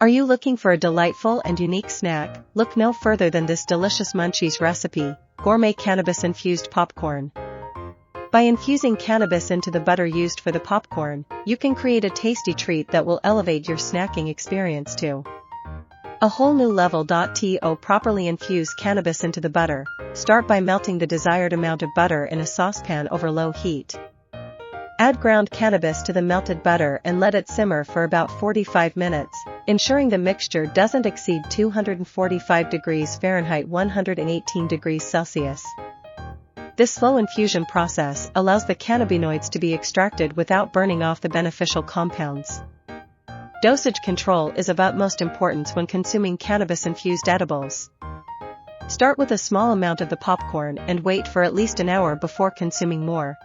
Are you looking for a delightful and unique snack? Look no further than this delicious munchies recipe, Gourmet Cannabis-Infused Popcorn. By infusing cannabis into the butter used for the popcorn, you can create a tasty treat that will elevate your snacking experience to a whole new level. To properly infuse cannabis into the butter, start by melting the desired amount of butter in a saucepan over low heat. Add ground cannabis to the melted butter and let it simmer for about 45 minutes, ensuring the mixture doesn't exceed 245 degrees Fahrenheit 118 degrees Celsius. This slow infusion process allows the cannabinoids to be extracted without burning off the beneficial compounds. Dosage control is of utmost importance when consuming cannabis-infused edibles. Start with a small amount of the popcorn and wait for at least an hour before consuming more.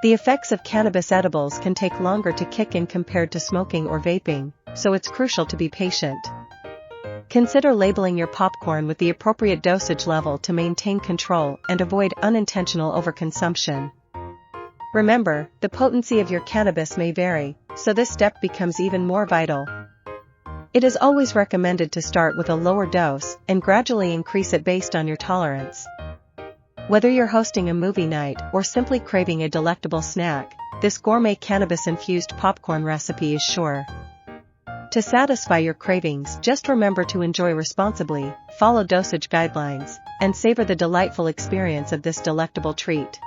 The effects of cannabis edibles can take longer to kick in compared to smoking or vaping, so it's crucial to be patient. Consider labeling your popcorn with the appropriate dosage level to maintain control and avoid unintentional overconsumption. Remember, the potency of your cannabis may vary, so this step becomes even more vital. It is always recommended to start with a lower dose and gradually increase it based on your tolerance. Whether you're hosting a movie night or simply craving a delectable snack, this gourmet cannabis-infused popcorn recipe is sure to satisfy your cravings. Just remember to enjoy responsibly, follow dosage guidelines, and savor the delightful experience of this delectable treat.